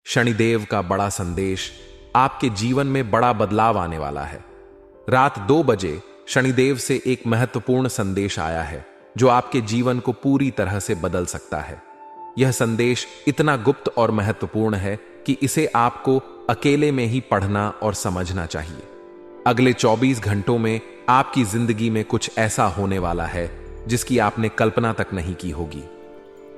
शनिदेव का बड़ा संदेश, आपके जीवन में बड़ा बदलाव आने वाला है। रात 2 बजे शनिदेव से एक महत्वपूर्ण संदेश आया है जो आपके जीवन को पूरी तरह से बदल सकता है। यह संदेश इतना गुप्त और महत्वपूर्ण है कि इसे आपको अकेले में ही पढ़ना और समझना चाहिए। अगले 24 घंटों में आपकी जिंदगी में कुछ ऐसा होने वाला है जिसकी आपने कल्पना तक नहीं की होगी।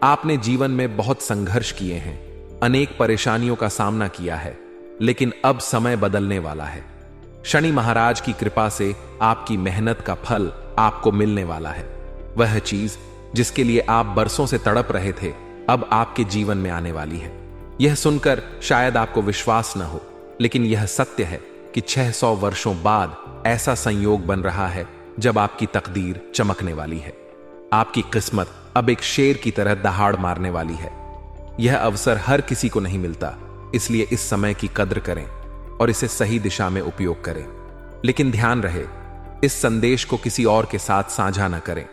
आपने जीवन में बहुत संघर्ष किए हैं, अनेक परेशानियों का सामना किया है, लेकिन अब समय बदलने वाला है। शनि महाराज की कृपा से आपकी मेहनत का फल आपको मिलने वाला है। वह चीज जिसके लिए आप बरसों से तड़प रहे थे, अब आपके जीवन में आने वाली है। यह सुनकर शायद आपको विश्वास न हो, लेकिन यह सत्य है कि 600 वर्षों बाद ऐसा संयोग बन रहा है जब आपकी तकदीर चमकने वाली है। आपकी किस्मत अब एक शेर की तरह दहाड़ मारने वाली है। यह अवसर हर किसी को नहीं मिलता, इसलिए इस समय की कद्र करें और इसे सही दिशा में उपयोग करें। लेकिन ध्यान रहे, इस संदेश को किसी और के साथ साझा न करें।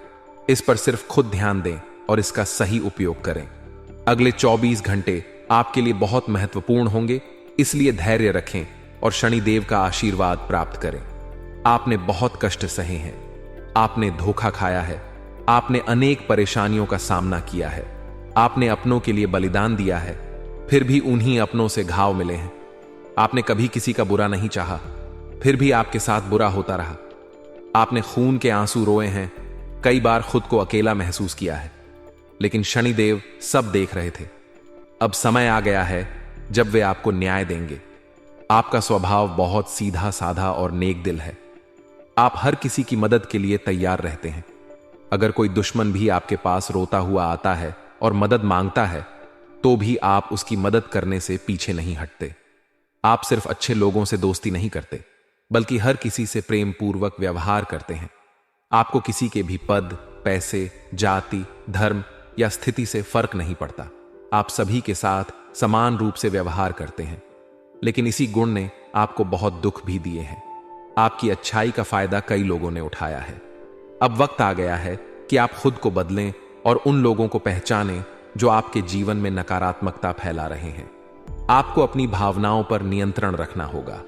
इस पर सिर्फ खुद ध्यान दें और इसका सही उपयोग करें। अगले 24 घंटे आपके लिए बहुत महत्वपूर्ण होंगे, इसलिए धैर्य रखें और शनिदेव का आशीर्वाद प्राप्त करें। आपने बहुत कष्ट सहे हैं, आपने धोखा खाया है, आपने अनेक परेशानियों का सामना किया है, आपने अपनों के लिए बलिदान दिया है, फिर भी उन्हीं अपनों से घाव मिले हैं। आपने कभी किसी का बुरा नहीं चाहा, फिर भी आपके साथ बुरा होता रहा। आपने खून के आंसू रोए हैं, कई बार खुद को अकेला महसूस किया है, लेकिन शनिदेव सब देख रहे थे। अब समय आ गया है जब वे आपको न्याय देंगे। आपका स्वभाव बहुत सीधा साधा और नेक दिल है। आप हर किसी की मदद के लिए तैयार रहते हैं। अगर कोई दुश्मन भी आपके पास रोता हुआ आता है और मदद मांगता है, तो भी आप उसकी मदद करने से पीछे नहीं हटते। आप सिर्फ अच्छे लोगों से दोस्ती नहीं करते, बल्कि हर किसी से प्रेम पूर्वक व्यवहार करते हैं। आपको किसी के भी पद, पैसे, जाति, धर्म या स्थिति से फर्क नहीं पड़ता। आप सभी के साथ समान रूप से व्यवहार करते हैं। लेकिन इसी गुण ने आपको बहुत दुख भी दिए हैं। आपकी अच्छाई का फायदा कई लोगों ने उठाया है। अब वक्त आ गया है कि आप खुद को बदलें और उन लोगों को पहचानें जो आपके जीवन में नकारात्मकता फैला रहे हैं। आपको अपनी भावनाओं पर नियंत्रण रखना होगा।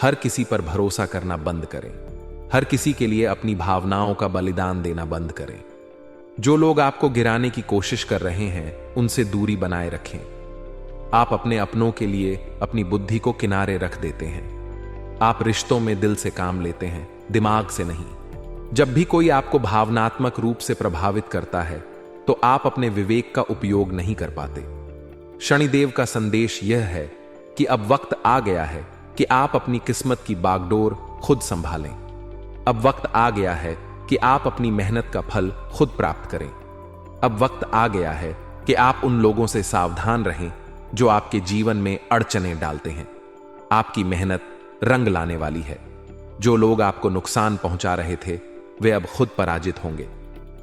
हर किसी पर भरोसा करना बंद करें। हर किसी के लिए अपनी भावनाओं का बलिदान देना बंद करें। जो लोग आपको गिराने की कोशिश कर रहे हैं, उनसे दूरी बनाए रखें। आप अपने अपनों के लिए अपनी बुद्धि को किनारे रख देते हैं। आप रिश्तों में दिल से काम लेते हैं, दिमाग से नहीं। जब भी कोई आपको भावनात्मक रूप से प्रभावित करता है, तो आप अपने विवेक का उपयोग नहीं कर पाते। शनिदेव का संदेश यह है कि अब वक्त आ गया है कि आप अपनी किस्मत की बागडोर खुद संभालें। अब वक्त आ गया है कि आप अपनी मेहनत का फल खुद प्राप्त करें। अब वक्त आ गया है कि आप उन लोगों से सावधान रहें जो आपके जीवन में अड़चनें डालते हैं। आपकी मेहनत रंग लाने वाली है। जो लोग आपको नुकसान पहुंचा रहे थे, वे अब खुद पराजित होंगे।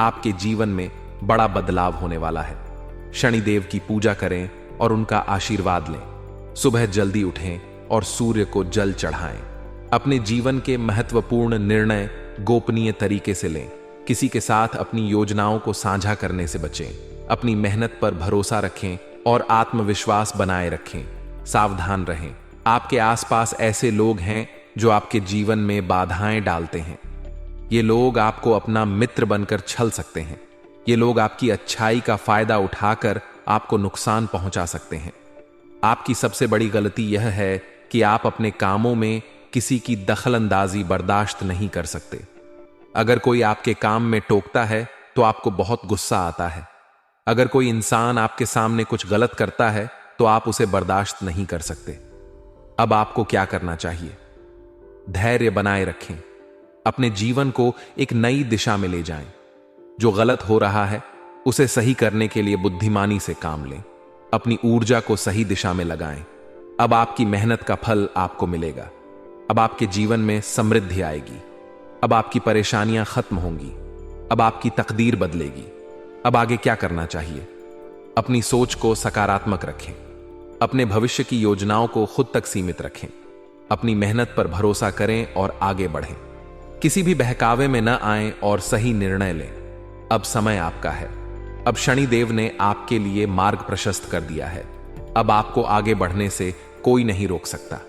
आपके जीवन में बड़ा बदलाव होने वाला है। शनिदेव की पूजा करें और उनका आशीर्वाद लें। सुबह जल्दी उठें और सूर्य को जल चढ़ाएं। अपने जीवन के महत्वपूर्ण निर्णय गोपनीय तरीके से लें। किसी के साथ अपनी योजनाओं को साझा करने से बचें। अपनी मेहनत पर भरोसा रखें और आत्मविश्वास बनाए रखें। सावधान रहें, आपके आसपास ऐसे लोग हैं जो आपके जीवन में बाधाएं डालते हैं। ये लोग आपको अपना मित्र बनकर छल सकते हैं। ये लोग आपकी अच्छाई का फायदा उठाकर आपको नुकसान पहुंचा सकते हैं। आपकी सबसे बड़ी गलती यह है कि आप अपने कामों में किसी की दखलंदाजी बर्दाश्त नहीं कर सकते। अगर कोई आपके काम में टोकता है तो आपको बहुत गुस्सा आता है। अगर कोई इंसान आपके सामने कुछ गलत करता है तो आप उसे बर्दाश्त नहीं कर सकते। अब आपको क्या करना चाहिए? धैर्य बनाए रखें। अपने जीवन को एक नई दिशा में ले जाएं। जो गलत हो रहा है उसे सही करने के लिए बुद्धिमानी से काम लें। अपनी ऊर्जा को सही दिशा में लगाएं। अब आपकी मेहनत का फल आपको मिलेगा। अब आपके जीवन में समृद्धि आएगी। अब आपकी परेशानियां खत्म होंगी। अब आपकी तकदीर बदलेगी। अब आगे क्या करना चाहिए? अपनी सोच को सकारात्मक रखें। अपने भविष्य की योजनाओं को खुद तक सीमित रखें। अपनी मेहनत पर भरोसा करें और आगे बढ़ें। किसी भी बहकावे में न आएं और सही निर्णय लें। अब समय आपका है। अब शनिदेव ने आपके लिए मार्ग प्रशस्त कर दिया है। अब आपको आगे बढ़ने से कोई नहीं रोक सकता।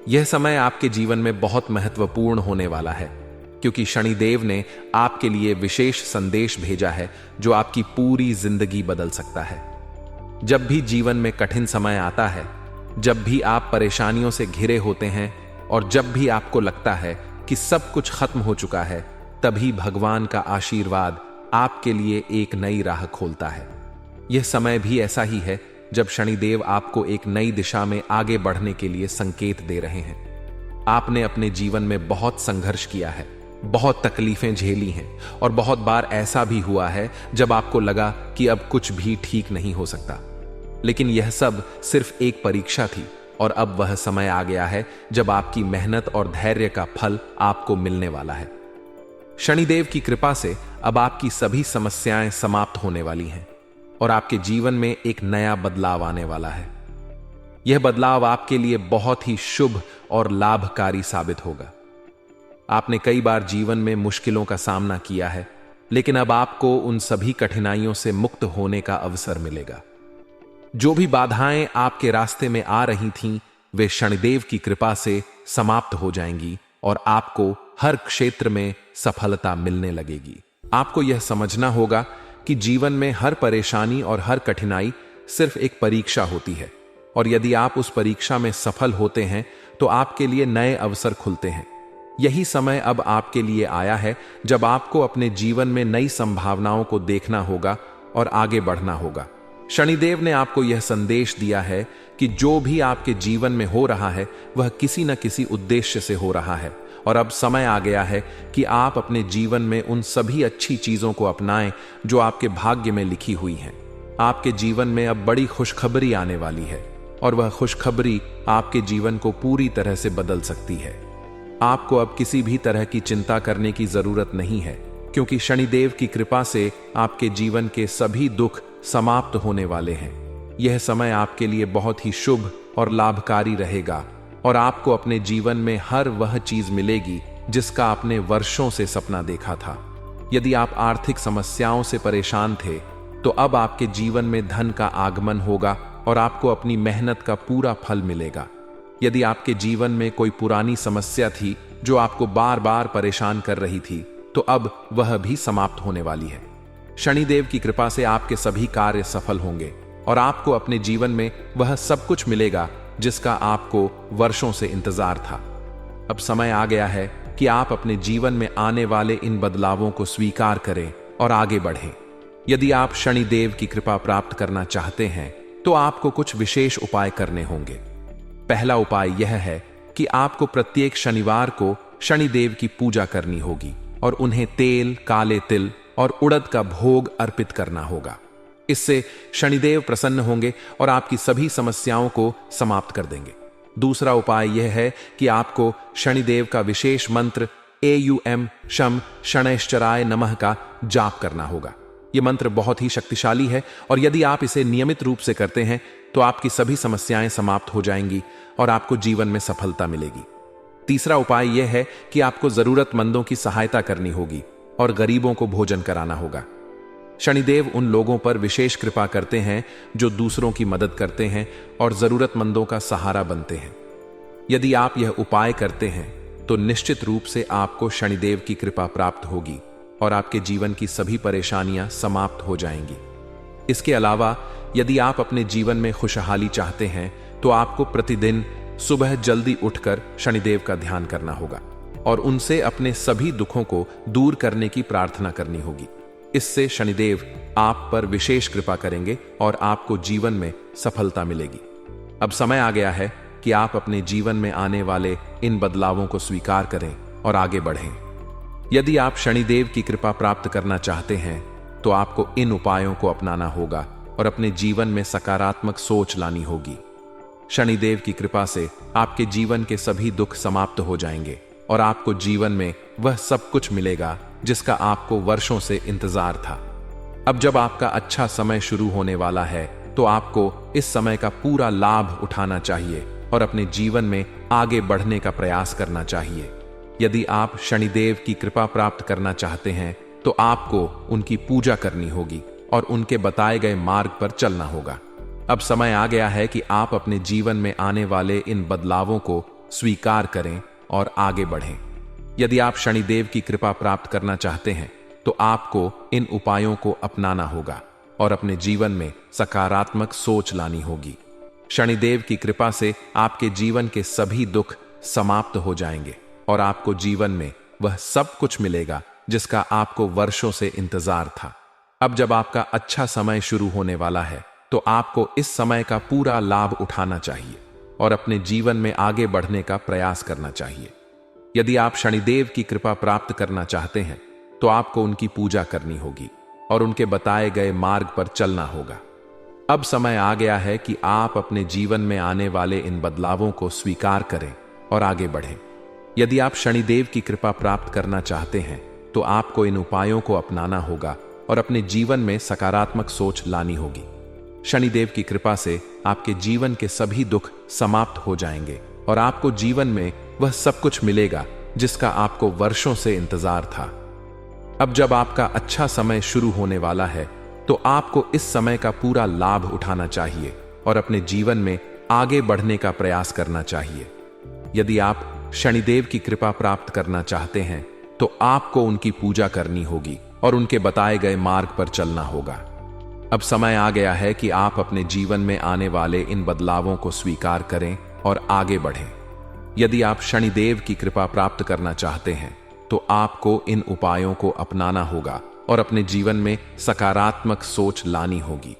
यह समय आपके जीवन में बहुत महत्वपूर्ण होने वाला है, क्योंकि शनिदेव ने आपके लिए विशेष संदेश भेजा है जो आपकी पूरी जिंदगी बदल सकता है। जब भी जीवन में कठिन समय आता है, जब भी आप परेशानियों से घिरे होते हैं और जब भी आपको लगता है कि सब कुछ खत्म हो चुका है, तभी भगवान का आशीर्वाद आपके लिए एक नई राह खोलता है। यह समय भी ऐसा ही है जब शनिदेव आपको एक नई दिशा में आगे बढ़ने के लिए संकेत दे रहे हैं। आपने अपने जीवन में बहुत संघर्ष किया है, बहुत तकलीफें झेली हैं और बहुत बार ऐसा भी हुआ है जब आपको लगा कि अब कुछ भी ठीक नहीं हो सकता। लेकिन यह सब सिर्फ एक परीक्षा थी और अब वह समय आ गया है जब आपकी मेहनत और धैर्य का फल आपको मिलने वाला है। शनिदेव की कृपा से अब आपकी सभी समस्याएं समाप्त होने वाली हैं और आपके जीवन में एक नया बदलाव आने वाला है। यह बदलाव आपके लिए बहुत ही शुभ और लाभकारी साबित होगा। आपने कई बार जीवन में मुश्किलों का सामना किया है, लेकिन अब आपको उन सभी कठिनाइयों से मुक्त होने का अवसर मिलेगा। जो भी बाधाएं आपके रास्ते में आ रही थीं, वे शनिदेव की कृपा से समाप्त हो जाएंगी और आपको हर क्षेत्र में सफलता मिलने लगेगी। आपको यह समझना होगा कि जीवन में हर परेशानी और हर कठिनाई सिर्फ एक परीक्षा होती है, और यदि आप उस परीक्षा में सफल होते हैं तो आपके लिए नए अवसर खुलते हैं। यही समय अब आपके लिए आया है जब आपको अपने जीवन में नई संभावनाओं को देखना होगा और आगे बढ़ना होगा। शनिदेव ने आपको यह संदेश दिया है कि जो भी आपके जीवन में हो रहा है वह किसी न किसी उद्देश्य से हो रहा है, और अब समय आ गया है कि आप अपने जीवन में उन सभी अच्छी चीजों को अपनाएं जो आपके भाग्य में लिखी हुई हैं। आपके जीवन में अब बड़ी खुशखबरी आने वाली है और वह खुशखबरी आपके जीवन को पूरी तरह से बदल सकती है। आपको अब किसी भी तरह की चिंता करने की जरूरत नहीं है, क्योंकि शनिदेव की कृपा से आपके जीवन के सभी दुख समाप्त होने वाले हैं। यह समय आपके लिए बहुत ही शुभ और लाभकारी रहेगा और आपको अपने जीवन में हर वह चीज मिलेगी जिसका आपने वर्षों से सपना देखा था। यदि आप आर्थिक समस्याओं से परेशान थे, तो अब आपके जीवन में धन का आगमन होगा और आपको अपनी मेहनत का पूरा फल मिलेगा। यदि आपके जीवन में कोई पुरानी समस्या थी जो आपको बार बार परेशान कर रही थी, तो अब वह भी समाप्त होने वाली है। शनिदेव की कृपा से आपके सभी कार्य सफल होंगे और आपको अपने जीवन में वह सब कुछ मिलेगा जिसका आपको वर्षों से इंतजार था। अब समय आ गया है कि आप अपने जीवन में आने वाले इन बदलावों को स्वीकार करें और आगे बढ़ें। यदि आप शनिदेव की कृपा प्राप्त करना चाहते हैं, तो आपको कुछ विशेष उपाय करने होंगे। पहला उपाय यह है कि आपको प्रत्येक शनिवार को शनिदेव की पूजा करनी होगी और उन्हें तेल, काले तिल और उड़द का भोग अर्पित करना होगा। इससे शनिदेव प्रसन्न होंगे और आपकी सभी समस्याओं को समाप्त कर देंगे। दूसरा उपाय यह है कि आपको शनिदेव का विशेष मंत्र एयूएम शम शनैश्चराय नमः का जाप करना होगा। यह मंत्र बहुत ही शक्तिशाली है और यदि आप इसे नियमित रूप से करते हैं तो आपकी सभी समस्याएं समाप्त हो जाएंगी और आपको जीवन में सफलता मिलेगी। तीसरा उपाय यह है कि आपको जरूरतमंदों की सहायता करनी होगी और गरीबों को भोजन कराना होगा। शनिदेव उन लोगों पर विशेष कृपा करते हैं जो दूसरों की मदद करते हैं और जरूरतमंदों का सहारा बनते हैं। यदि आप यह उपाय करते हैं तो निश्चित रूप से आपको शनिदेव की कृपा प्राप्त होगी और आपके जीवन की सभी परेशानियां समाप्त हो जाएंगी। इसके अलावा यदि आप अपने जीवन में खुशहाली चाहते हैं तो आपको प्रतिदिन सुबह जल्दी उठकर शनिदेव का ध्यान करना होगा और उनसे अपने सभी दुखों को दूर करने की प्रार्थना करनी होगी। इससे शनिदेव आप पर विशेष कृपा करेंगे और आपको जीवन में सफलता मिलेगी। अब समय आ गया है कि आप अपने जीवन में आने वाले इन बदलावों को स्वीकार करें और आगे बढ़ें। यदि आप शनिदेव की कृपा प्राप्त करना चाहते हैं तो आपको इन उपायों को अपनाना होगा और अपने जीवन में सकारात्मक सोच लानी होगी। शनिदेव की कृपा से आपके जीवन के सभी दुख समाप्त हो जाएंगे और आपको जीवन में वह सब कुछ मिलेगा जिसका आपको वर्षों से इंतजार था। अब जब आपका अच्छा समय शुरू होने वाला है तो आपको इस समय का पूरा लाभ उठाना चाहिए और अपने जीवन में आगे बढ़ने का प्रयास करना चाहिए। यदि आप शनिदेव की कृपा प्राप्त करना चाहते हैं तो आपको उनकी पूजा करनी होगी और उनके बताए गए मार्ग पर चलना होगा। अब समय आ गया है कि आप अपने जीवन में आने वाले इन बदलावों को स्वीकार करें और आगे बढ़ें। यदि आप शनिदेव की कृपा प्राप्त करना चाहते हैं तो आपको इन उपायों को अपनाना होगा और अपने जीवन में सकारात्मक सोच लानी होगी। शनिदेव की कृपा से आपके जीवन के सभी दुख समाप्त हो जाएंगे और आपको जीवन में वह सब कुछ मिलेगा जिसका आपको वर्षों से इंतजार था। अब जब आपका अच्छा समय शुरू होने वाला है तो आपको इस समय का पूरा लाभ उठाना चाहिए और अपने जीवन में आगे बढ़ने का प्रयास करना चाहिए। यदि आप शनिदेव की कृपा प्राप्त करना चाहते हैं तो आपको उनकी पूजा करनी होगी और उनके बताए गए मार्ग पर चलना होगा। अब समय आ गया है कि आप अपने जीवन में आने वाले इन बदलावों को स्वीकार करें और आगे बढ़ें। यदि आप शनिदेव की कृपा प्राप्त करना चाहते हैं तो आपको इन उपायों को अपनाना होगा और अपने जीवन में सकारात्मक सोच लानी होगी। शनिदेव की कृपा से आपके जीवन के सभी दुख समाप्त हो जाएंगे और आपको जीवन में वह सब कुछ मिलेगा जिसका आपको वर्षों से इंतजार था। अब जब आपका अच्छा समय शुरू होने वाला है तो आपको इस समय का पूरा लाभ उठाना चाहिए और अपने जीवन में आगे बढ़ने का प्रयास करना चाहिए। यदि आप शनिदेव की कृपा प्राप्त करना चाहते हैं तो आपको उनकी पूजा करनी होगी और उनके बताए गए मार्ग पर चलना होगा। अब समय आ गया है कि आप अपने जीवन में आने वाले इन बदलावों को स्वीकार करें और आगे बढ़ें। यदि आप शनिदेव की कृपा प्राप्त करना चाहते हैं तो आपको इन उपायों को अपनाना होगा और अपने जीवन में सकारात्मक सोच लानी होगी।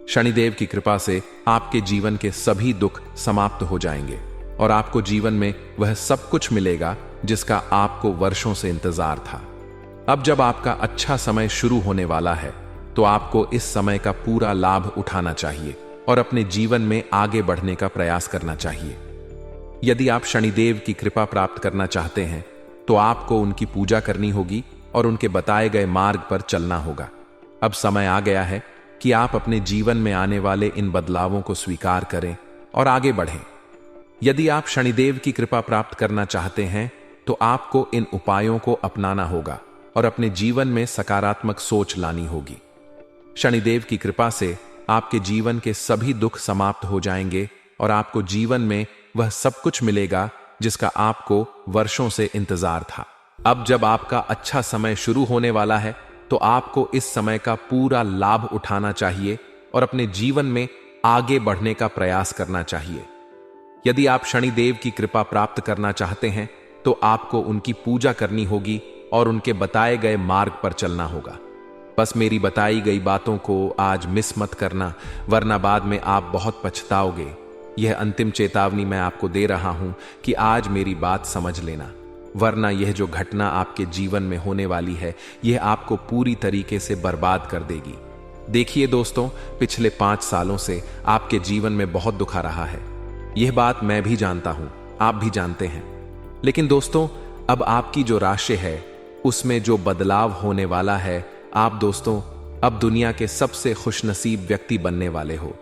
शनिदेव की कृपा से आपके जीवन के सभी दुख समाप्त हो जाएंगे और आपको जीवन में वह सब कुछ मिलेगा जिसका आपको वर्षों से इंतजार था। अब जब आपका अच्छा समय शुरू होने वाला है तो आपको इस समय का पूरा लाभ उठाना चाहिए और अपने जीवन में आगे बढ़ने का प्रयास करना चाहिए। यदि आप शनिदेव की कृपा प्राप्त करना चाहते हैं तो आपको उनकी पूजा करनी होगी और उनके बताए गए मार्ग पर चलना होगा। अब समय आ गया है कि आप अपने जीवन में आने वाले इन बदलावों को स्वीकार करें और आगे बढ़ें। यदि आप शनिदेव की कृपा प्राप्त करना चाहते हैं तो आपको इन उपायों को अपनाना होगा और अपने जीवन में सकारात्मक सोच लानी होगी। शनिदेव की कृपा से आपके जीवन के सभी दुख समाप्त हो जाएंगे और आपको जीवन में वह सब कुछ मिलेगा जिसका आपको वर्षों से इंतजार था। अब जब आपका अच्छा समय शुरू होने वाला है तो आपको इस समय का पूरा लाभ उठाना चाहिए और अपने जीवन में आगे बढ़ने का प्रयास करना चाहिए। यदि आप शनिदेव की कृपा प्राप्त करना चाहते हैं तो आपको उनकी पूजा करनी होगी और उनके बताए गए मार्ग पर चलना होगा। बस मेरी बताई गई बातों को आज मिस मत करना, वरना बाद में आप बहुत पछताओगे। यह अंतिम चेतावनी मैं आपको दे रहा हूं कि आज मेरी बात समझ लेना, वरना यह जो घटना आपके जीवन में होने वाली है यह आपको पूरी तरीके से बर्बाद कर देगी। देखिए दोस्तों, पिछले 5 सालों से आपके जीवन में बहुत दुख आ रहा है। यह बात मैं भी जानता हूं, आप भी जानते हैं। लेकिन दोस्तों, अब आपकी जो राशि है उसमें जो बदलाव होने वाला है, आप दोस्तों अब दुनिया के सबसे खुशनसीब व्यक्ति बनने वाले हो।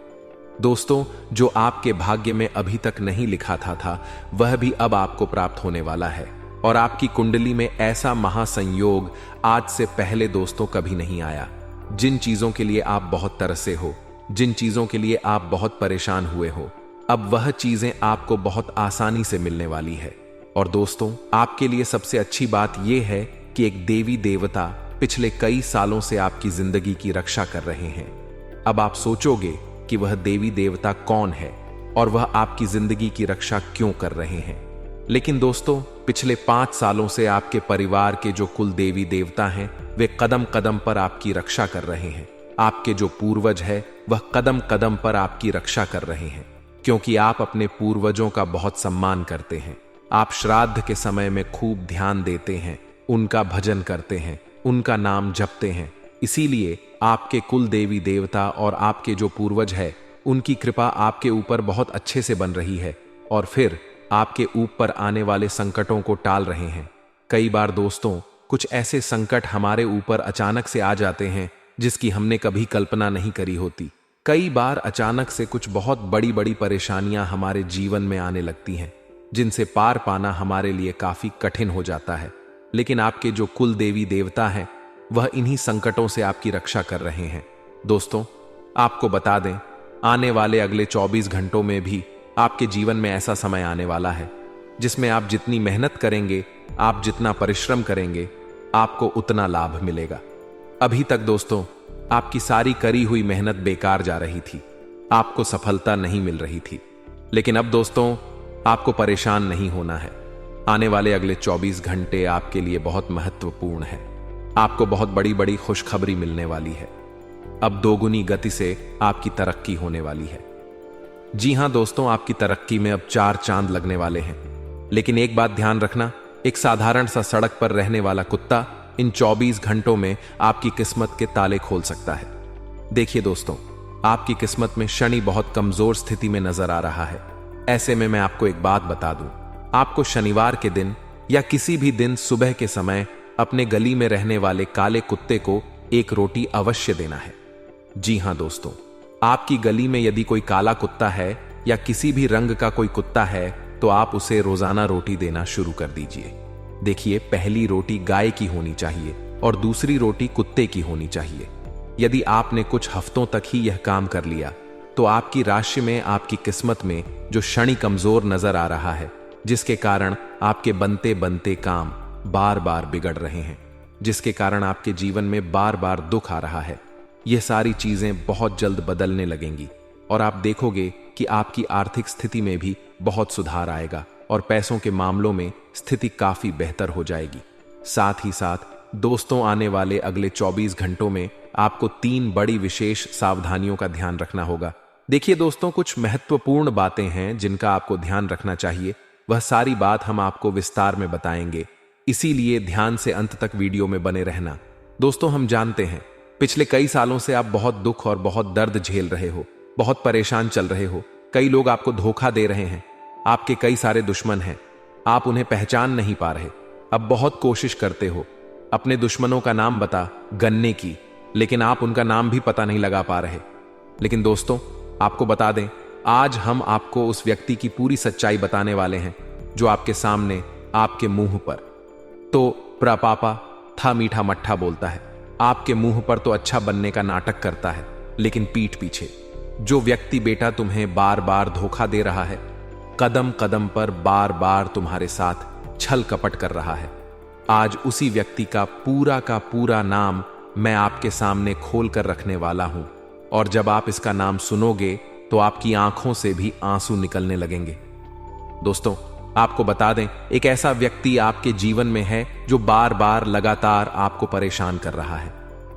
दोस्तों, जो आपके भाग्य में अभी तक नहीं लिखा था वह भी अब आपको प्राप्त होने वाला है और आपकी कुंडली में ऐसा महासंयोग आज से पहले दोस्तों कभी नहीं आया। जिन चीजों के लिए आप बहुत तरसे हो, जिन चीजों के लिए आप बहुत परेशान हुए हो, अब वह चीजें आपको बहुत आसानी से मिलने वाली है। और दोस्तों, आपके लिए सबसे अच्छी बात यह है कि एक देवी देवता पिछले कई सालों से आपकी जिंदगी की रक्षा कर रहे हैं। अब आप सोचोगे कि वह देवी देवता कौन है और वह आपकी जिंदगी की रक्षा क्यों कर रहे हैं। लेकिन दोस्तों, पिछले 5 सालों से आपके परिवार के जो कुल देवी देवता हैं वे कदम कदम पर आपकी रक्षा कर रहे हैं। आपके जो पूर्वज है वह कदम कदम पर आपकी रक्षा कर रहे हैं, क्योंकि आप अपने पूर्वजों का बहुत सम्मान करते हैं। आप श्राद्ध के समय में खूब ध्यान देते हैं, उनका भजन करते हैं, उनका नाम जपते हैं। इसीलिए आपके कुल देवी देवता और आपके जो पूर्वज है उनकी कृपा आपके ऊपर बहुत अच्छे से बन रही है और फिर आपके ऊपर आने वाले संकटों को टाल रहे हैं। कई बार दोस्तों, कुछ ऐसे संकट हमारे ऊपर अचानक से आ जाते हैं जिसकी हमने कभी कल्पना नहीं करी होती। कई बार अचानक से कुछ बहुत बड़ी बड़ी परेशानियां हमारे जीवन में आने लगती हैं, जिनसे पार पाना हमारे लिए काफी कठिन हो जाता है। लेकिन आपके जो कुल देवी देवता हैं वह इन्हीं संकटों से आपकी रक्षा कर रहे हैं। दोस्तों, आपको बता दें, आने वाले अगले 24 घंटों में भी आपके जीवन में ऐसा समय आने वाला है जिसमें आप जितनी मेहनत करेंगे, आप जितना परिश्रम करेंगे, आपको उतना लाभ मिलेगा। अभी तक दोस्तों आपकी सारी करी हुई मेहनत बेकार जा रही थी, आपको सफलता नहीं मिल रही थी, लेकिन अब दोस्तों आपको परेशान नहीं होना है। आने वाले अगले 24 घंटे आपके लिए बहुत महत्वपूर्ण है। आपको बहुत बड़ी बड़ी खुशखबरी मिलने वाली है। अब दोगुनी गति से आपकी तरक्की होने वाली है। जी हां दोस्तों, आपकी तरक्की में अब 4 चांद लगने वाले हैं। लेकिन एक बात ध्यान रखना, एक साधारण सा सड़क पर रहने वाला कुत्ता इन 24 घंटों में आपकी किस्मत के ताले खोल सकता है। देखिए दोस्तों, आपकी किस्मत में शनि बहुत कमजोर स्थिति में नजर आ रहा है। ऐसे में मैं आपको एक बात बता दूं, आपको शनिवार के दिन या किसी भी दिन सुबह के समय अपने गली में रहने वाले काले कुत्ते को एक रोटी अवश्य देना है। जी हां दोस्तों, आपकी गली में यदि कोई काला कुत्ता है या किसी भी रंग का कोई कुत्ता है तो आप उसे रोजाना रोटी देना शुरू कर दीजिए। देखिए, पहली रोटी गाय की होनी चाहिए और दूसरी रोटी कुत्ते की होनी चाहिए। यदि आपने कुछ हफ्तों तक ही यह काम कर लिया तो आपकी राशि में, आपकी किस्मत में जो शनि कमजोर नजर आ रहा है, जिसके कारण आपके बनते बनते काम बार बार बिगड़ रहे हैं, जिसके कारण आपके जीवन में बार बार दुख आ रहा है, यह सारी चीजें बहुत जल्द बदलने लगेंगी और आप देखोगे कि आपकी आर्थिक स्थिति में भी बहुत सुधार आएगा और पैसों के मामलों में स्थिति काफी बेहतर हो जाएगी। साथ ही साथ दोस्तों, आने वाले अगले 24 घंटों में आपको 3 बड़ी विशेष सावधानियों का ध्यान रखना होगा। देखिए दोस्तों, कुछ महत्वपूर्ण बातें हैं जिनका आपको ध्यान रखना चाहिए। वह सारी बात हम आपको विस्तार में बताएंगे, इसीलिए ध्यान से अंत तक वीडियो में बने रहना। दोस्तों, हम जानते हैं पिछले कई सालों से आप बहुत दुख और बहुत दर्द झेल रहे हो, बहुत परेशान चल रहे हो। कई लोग आपको धोखा दे रहे हैं, आपके कई सारे दुश्मन हैं, आप उन्हें पहचान नहीं पा रहे। अब बहुत कोशिश करते हो अपने दुश्मनों का नाम बता गन्ने की, लेकिन आप उनका नाम भी पता नहीं लगा पा रहे। लेकिन दोस्तों, आपको बता दें, आज हम आपको उस व्यक्ति की पूरी सच्चाई बताने वाले हैं जो आपके सामने, आपके मुंह पर तो प्रपापा था मीठा मट्ठा बोलता है, आपके मुंह पर तो अच्छा बनने का नाटक करता है, लेकिन पीठ पीछे जो व्यक्ति बेटा तुम्हें बार बार धोखा दे रहा है, कदम कदम पर बार बार तुम्हारे साथ छल कपट कर रहा है, आज उसी व्यक्ति का पूरा नाम मैं आपके सामने खोल कर रखने वाला हूं। और जब आप इसका नाम सुनोगे तो आपकी आंखों से भी आंसू निकलने लगेंगे। दोस्तों, आपको बता दें, एक ऐसा व्यक्ति आपके जीवन में है जो बार बार लगातार आपको परेशान कर रहा है।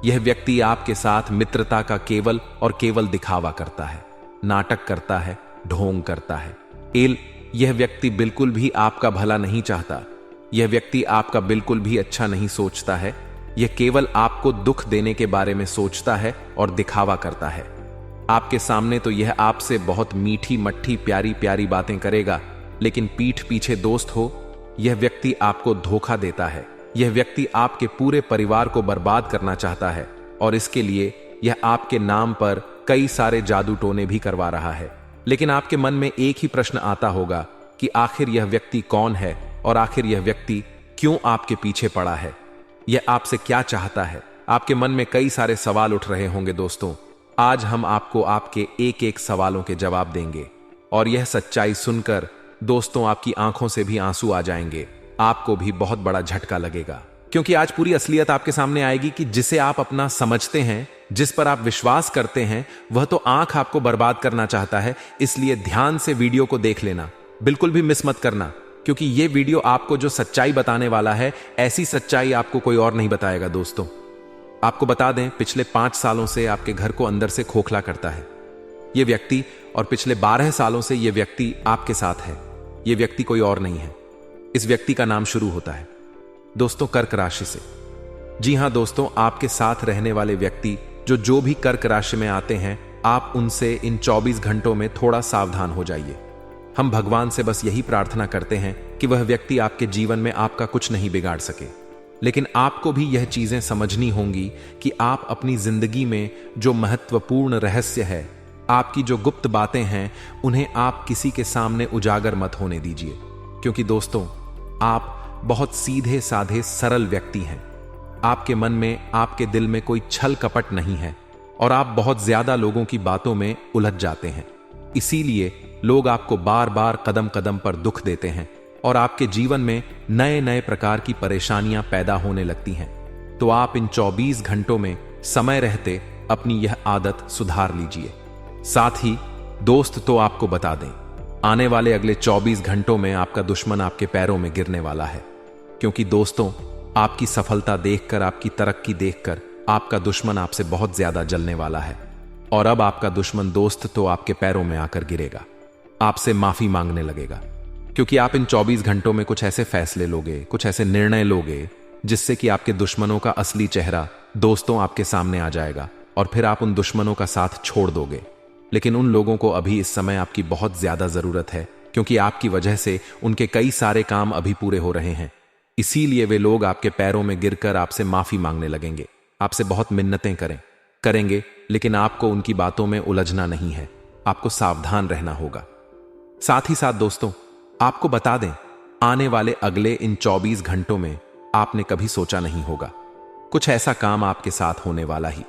यह व्यक्ति आपके साथ मित्रता का केवल और केवल दिखावा करता है, नाटक करता है, ढोंग करता है। यह व्यक्ति बिल्कुल भी आपका भला नहीं चाहता। यह व्यक्ति आपका बिल्कुल भी अच्छा नहीं सोचता है। यह केवल आपको दुख देने के बारे में सोचता है और दिखावा करता है। आपके सामने तो यह आपसे बहुत मीठी मट्ठी प्यारी प्यारी बातें करेगा, लेकिन पीठ पीछे दोस्त हो, यह व्यक्ति आपको धोखा देता है। यह व्यक्ति आपके पूरे परिवार को बर्बाद करना चाहता है और इसके लिए यह आपके नाम पर कई सारे जादू टोने भी करवा रहा है। लेकिन आपके मन में एक ही प्रश्न आता होगा कि आखिर यह व्यक्ति कौन है और आखिर यह व्यक्ति क्यों आपके पीछे पड़ा है, यह आपसे क्या चाहता है। आपके मन में कई सारे सवाल उठ रहे होंगे। दोस्तों, आज हम आपको आपके एक एक सवालों के जवाब देंगे और यह सच्चाई सुनकर दोस्तों आपकी आंखों से भी आंसू आ जाएंगे। आपको भी बहुत बड़ा झटका लगेगा, क्योंकि आज पूरी असलियत आपके सामने आएगी कि जिसे आप अपना समझते हैं, जिस पर आप विश्वास करते हैं, वह तो आंख आपको बर्बाद करना चाहता है। इसलिए ध्यान से वीडियो को देख लेना, बिल्कुल भी मिस मत करना, क्योंकि यह वीडियो आपको जो सच्चाई बताने वाला है, ऐसी सच्चाई आपको कोई और नहीं बताएगा। दोस्तों, आपको बता दें, पिछले 5 सालों से आपके घर को अंदर से खोखला करता है यह व्यक्ति, और पिछले 12 सालों से यह व्यक्ति आपके साथ है। यह व्यक्ति कोई और नहीं है। इस व्यक्ति का नाम शुरू होता है दोस्तों कर्क राशि से। जी हां दोस्तों, आपके साथ रहने वाले व्यक्ति जो भी कर्क राशि में आते हैं, आप उनसे इन 24 घंटों में थोड़ा सावधान हो जाइए। हम भगवान से बस यही प्रार्थना करते हैं कि वह व्यक्ति आपके जीवन में आपका कुछ नहीं बिगाड़ सके। लेकिन आपको भी यह चीजें समझनी होंगी कि आप अपनी जिंदगी में जो महत्वपूर्ण रहस्य है, आपकी जो गुप्त बातें हैं, उन्हें आप किसी के सामने उजागर मत होने दीजिए। क्योंकि दोस्तों, आप बहुत सीधे साधे सरल व्यक्ति हैं। आपके मन में, आपके दिल में कोई छल कपट नहीं है। और आप बहुत ज्यादा लोगों की बातों में उलझ जाते हैं। इसीलिए लोग आपको बार बार कदम कदम पर दुख देते हैं और आपके जीवन में नए नए प्रकार की परेशानियां पैदा होने लगती हैं। तो आप इन 24 घंटों में समय रहते अपनी यह आदत सुधार लीजिए। साथ ही दोस्त, तो आपको बता दें, आने वाले अगले 24 घंटों में आपका दुश्मन आपके पैरों में गिरने वाला है। क्योंकि दोस्तों, आपकी सफलता देखकर, आपकी तरक्की देखकर आपका दुश्मन आपसे बहुत ज्यादा जलने वाला है। और अब आपका दुश्मन दोस्त तो आपके पैरों में आकर गिरेगा, आपसे माफी मांगने लगेगा। क्योंकि आप इन 24 घंटों में कुछ ऐसे फैसले लोगे, कुछ ऐसे निर्णय लोगे जिससे कि आपके दुश्मनों का असली चेहरा दोस्तों आपके सामने आ जाएगा और फिर आप उन दुश्मनों का साथ छोड़ दोगे। लेकिन उन लोगों को अभी इस समय आपकी बहुत ज्यादा जरूरत है, क्योंकि आपकी वजह से उनके कई सारे काम अभी पूरे हो रहे हैं। इसीलिए वे लोग आपके पैरों में गिरकर आपसे माफी मांगने लगेंगे, आपसे बहुत मिन्नतें करेंगे। लेकिन आपको उनकी बातों में उलझना नहीं है, आपको सावधान रहना होगा। साथ ही साथ दोस्तों, आपको बता दें, आने वाले अगले इन 24 घंटों में आपने कभी सोचा नहीं होगा कुछ ऐसा काम आपके साथ होने वाला ही।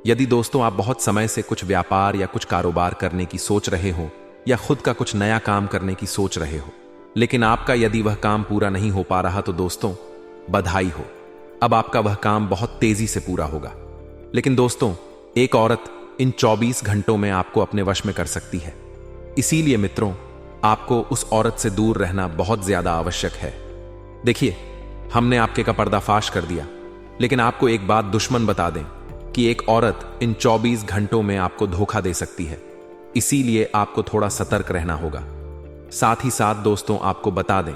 यदि दोस्तों आप बहुत समय से कुछ व्यापार या कुछ कारोबार करने की सोच रहे हो या खुद का कुछ नया काम करने की सोच रहे हो, लेकिन आपका यदि वह काम पूरा नहीं हो पा रहा, तो दोस्तों बधाई हो, अब आपका वह काम बहुत तेजी से पूरा होगा। लेकिन दोस्तों, एक औरत इन 24 घंटों में आपको अपने वश में कर सकती है। इसीलिए मित्रों, आपको उस औरत से दूर रहना बहुत ज्यादा आवश्यक है। देखिए, हमने आपके का पर्दाफाश कर दिया, लेकिन आपको एक बात दुश्मन बता दें कि एक औरत इन 24 घंटों में आपको धोखा दे सकती है। इसीलिए आपको थोड़ा सतर्क रहना होगा। साथ ही साथ दोस्तों, आपको बता दें,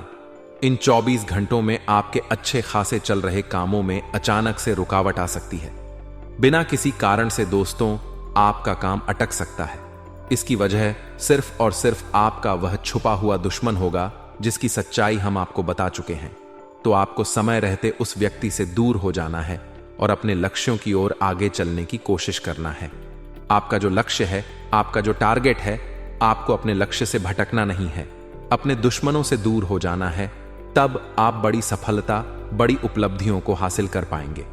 इन 24 घंटों में आपके अच्छे खासे चल रहे कामों में अचानक से रुकावट आ सकती है। बिना किसी कारण से दोस्तों आपका काम अटक सकता है। इसकी वजह सिर्फ और सिर्फ आपका वह छुपा हुआ दुश्मन होगा, जिसकी सच्चाई हम आपको बता चुके हैं। तो आपको समय रहते उस व्यक्ति से दूर हो जाना है और अपने लक्ष्यों की ओर आगे चलने की कोशिश करना है। आपका जो लक्ष्य है, आपका जो टारगेट है, आपको अपने लक्ष्य से भटकना नहीं है, अपने दुश्मनों से दूर हो जाना है। तब आप बड़ी सफलता, बड़ी उपलब्धियों को हासिल कर पाएंगे।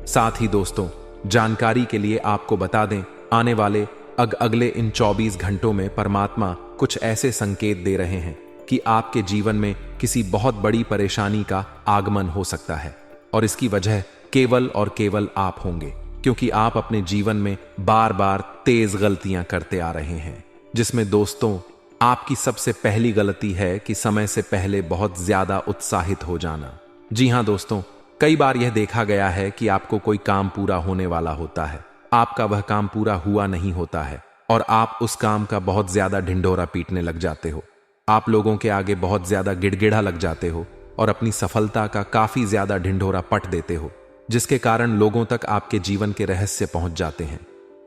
साथ ही दोस्तों, जानकारी के लिए आपको बता दें, आने वाले अगले इन 24 घंटों में परमात्मा कुछ ऐसे संकेत दे रहे हैं कि आपके जीवन में किसी बहुत बड़ी परेशानी का आगमन हो सकता है। और इसकी वजह केवल और केवल आप होंगे, क्योंकि आप अपने जीवन में बार बार तेज गलतियां करते आ रहे हैं, जिसमें दोस्तों आपकी सबसे पहली गलती है कि समय से पहले बहुत ज्यादा उत्साहित हो जाना। जी हां दोस्तों, कई बार यह देखा गया है कि आपको कोई काम पूरा होने वाला होता है, आपका वह काम पूरा हुआ नहीं होता है और आप उस काम का बहुत ज्यादा ढिंढोरा पीटने लग जाते हो। आप लोगों के आगे बहुत ज्यादा गिड़गिड़ा लग जाते हो और अपनी सफलता का काफी ज्यादा ढिंढोरा पट देते हो, जिसके कारण लोगों तक आपके जीवन के रहस्य पहुंच जाते हैं,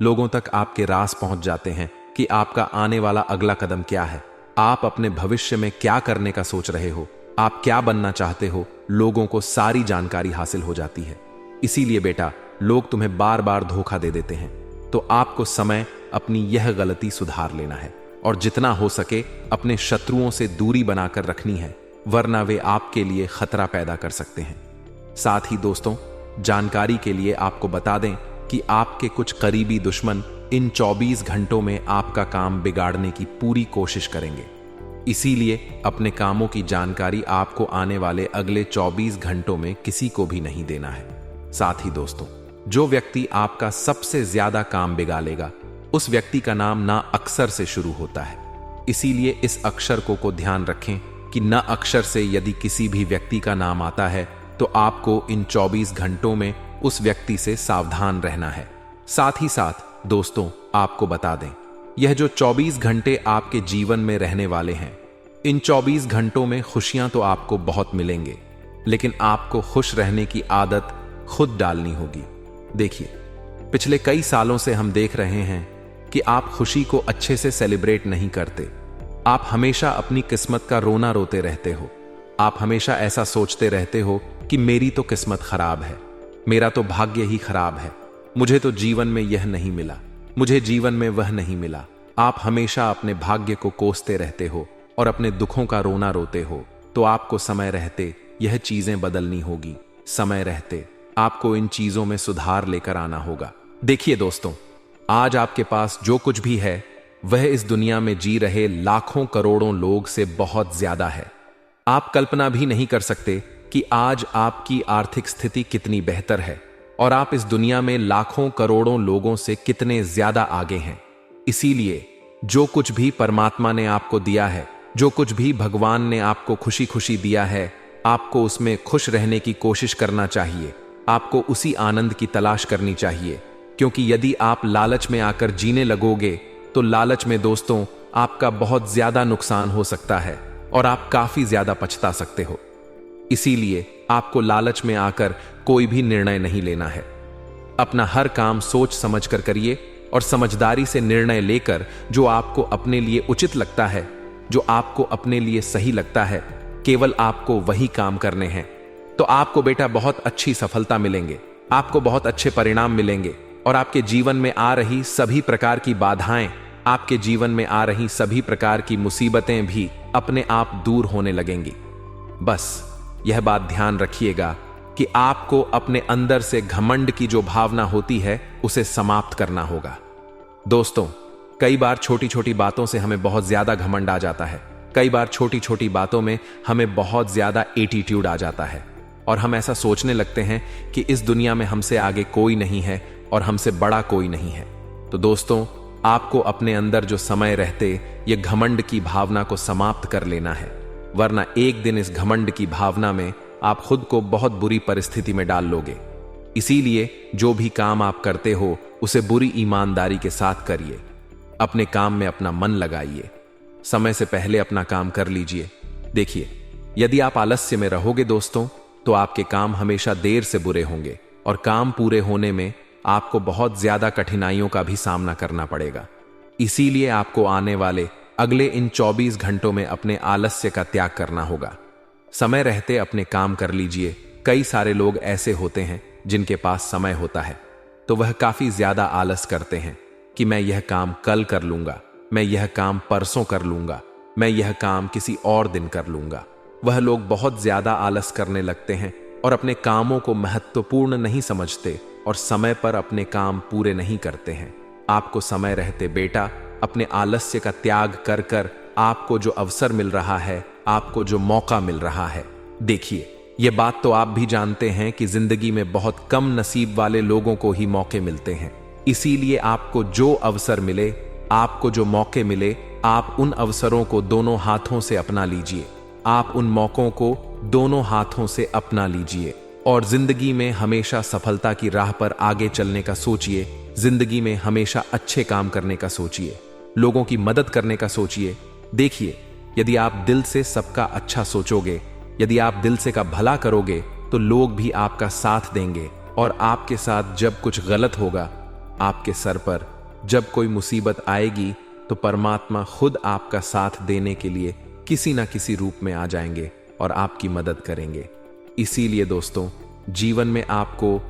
लोगों तक आपके राज पहुंच जाते हैं कि आपका आने वाला अगला कदम क्या है, आप अपने भविष्य में क्या करने का सोच रहे हो, आप क्या बनना चाहते हो। लोगों को सारी जानकारी हासिल हो जाती है। इसीलिए बेटा, लोग तुम्हें बार बार धोखा दे देते हैं। तो आपको समय अपनी यह गलती सुधार लेना है और जितना हो सके अपने शत्रुओं से दूरी बनाकर रखनी है, वरना वे आपके लिए खतरा पैदा कर सकते हैं। साथ ही दोस्तों, जानकारी के लिए आपको बता दें कि आपके कुछ करीबी दुश्मन इन 24 घंटों में आपका काम बिगाड़ने की पूरी कोशिश करेंगे। इसीलिए अपने कामों की जानकारी आपको आने वाले अगले 24 घंटों में किसी को भी नहीं देना है। साथ ही दोस्तों, जो व्यक्ति आपका सबसे ज्यादा काम बिगाड़ेगा, उस व्यक्ति का नाम ना अक्षर से शुरू होता है। इसीलिए इस अक्षर को ध्यान रखें कि न अक्षर से यदि किसी भी व्यक्ति का नाम आता है तो आपको इन 24 घंटों में उस व्यक्ति से सावधान रहना है। साथ ही साथ दोस्तों, आपको बता दें, यह जो 24 घंटे आपके जीवन में रहने वाले हैं, इन 24 घंटों में खुशियां तो आपको बहुत मिलेंगे, लेकिन आपको खुश रहने की आदत खुद डालनी होगी। देखिए, पिछले कई सालों से हम देख रहे हैं कि आप खुशी को अच्छे से सेलिब्रेट नहीं करते। आप हमेशा अपनी किस्मत का रोना रोते रहते हो। आप हमेशा ऐसा सोचते रहते हो कि मेरी तो किस्मत खराब है, मेरा तो भाग्य ही खराब है, मुझे तो जीवन में यह नहीं मिला, मुझे जीवन में वह नहीं मिला। आप हमेशा अपने भाग्य को कोसते रहते हो और अपने दुखों का रोना रोते हो। तो आपको समय रहते यह चीजें बदलनी होगी। समय रहते आपको इन चीजों में सुधार लेकर आना होगा। देखिए दोस्तों, आज आपके पास जो कुछ भी है वह इस दुनिया में जी रहे लाखों करोड़ों लोग से बहुत ज्यादा है। आप कल्पना भी नहीं कर सकते कि आज आपकी आर्थिक स्थिति कितनी बेहतर है और आप इस दुनिया में लाखों करोड़ों लोगों से कितने ज्यादा आगे हैं। इसीलिए जो कुछ भी परमात्मा ने आपको दिया है, जो कुछ भी भगवान ने आपको खुशी खुशी दिया है, आपको उसमें खुश रहने की कोशिश करना चाहिए। आपको उसी आनंद की तलाश करनी चाहिए, क्योंकि यदि आप लालच में आकर जीने लगोगे तो लालच में दोस्तों आपका बहुत ज्यादा नुकसान हो सकता है और आप काफी ज्यादा पछता सकते हो। इसीलिए आपको लालच में आकर कोई भी निर्णय नहीं लेना है। अपना हर काम सोच समझ कर करिए और समझदारी से निर्णय लेकर जो आपको अपने लिए उचित लगता है, जो आपको अपने लिए सही लगता है, केवल आपको वही काम करने हैं। तो आपको बेटा बहुत अच्छी सफलता मिलेंगे, आपको बहुत अच्छे परिणाम मिलेंगे और आपके जीवन में आ रही सभी प्रकार की बाधाएं, आपके जीवन में आ रही सभी प्रकार की मुसीबतें भी अपने आप दूर होने लगेंगी। बस यह बात ध्यान रखिएगा कि आपको अपने अंदर से घमंड की जो भावना होती है उसे समाप्त करना होगा। दोस्तों, कई बार छोटी छोटी बातों से हमें बहुत ज्यादा घमंड आ जाता है। कई बार छोटी छोटी बातों में हमें बहुत ज्यादा एटीट्यूड आ जाता है और हम ऐसा सोचने लगते हैं कि इस दुनिया में हमसे आगे कोई नहीं है और हमसे बड़ा कोई नहीं है। तो दोस्तों, आपको अपने अंदर जो समय रहते ये घमंड की भावना को समाप्त कर लेना है, वरना एक दिन इस घमंड की भावना में आप खुद को बहुत बुरी परिस्थिति में डाल लोगे। इसीलिए जो भी काम आप करते हो उसे बुरी ईमानदारी के साथ करिए। अपने काम में अपना मन लगाइए, समय से पहले अपना काम कर लीजिए। देखिए, यदि आप आलस्य में रहोगे दोस्तों तो आपके काम हमेशा देर से बुरे होंगे और काम पूरे होने में आपको बहुत ज्यादा कठिनाइयों का भी सामना करना पड़ेगा। इसीलिए आपको आने वाले अगले इन 24 घंटों में अपने आलस्य का त्याग करना होगा। समय रहते अपने काम कर लीजिए। कई सारे लोग ऐसे होते हैं जिनके पास समय होता है तो वह काफी ज्यादा आलस करते हैं कि मैं यह काम कल कर लूंगा, मैं यह काम परसों कर लूंगा, मैं यह काम किसी और दिन कर लूंगा। वह लोग बहुत ज्यादा आलस करने लगते हैं और अपने कामों को महत्वपूर्ण नहीं समझते और समय पर अपने काम पूरे नहीं करते हैं। आपको समय रहते बेटा अपने आलस्य का त्याग कर कर आपको जो अवसर मिल रहा है, आपको जो मौका मिल रहा है, देखिए, ये बात तो आप भी जानते हैं कि जिंदगी में बहुत कम नसीब वाले लोगों को ही मौके मिलते हैं। इसीलिए आपको जो अवसर मिले, आपको जो मौके मिले, आप उन अवसरों को दोनों हाथों से अपना लीजिए। आप उन मौकों को दोनों हाथों से अपना लीजिए और जिंदगी में हमेशा सफलता की राह पर आगे चलने का सोचिए। जिंदगी में हमेशा अच्छे काम करने का सोचिए, लोगों की मदद करने का सोचिए। देखिए, यदि आप दिल से सबका अच्छा सोचोगे, यदि आप दिल से का भला करोगे तो लोग भी आपका साथ देंगे और आपके साथ जब कुछ गलत होगा, आपके सर पर जब कोई मुसीबत आएगी तो परमात्मा खुद आपका साथ देने के लिए किसी ना किसी रूप में आ जाएंगे और आपकी मदद करेंगे। इसीलिए दोस्तों, जीवन में आपको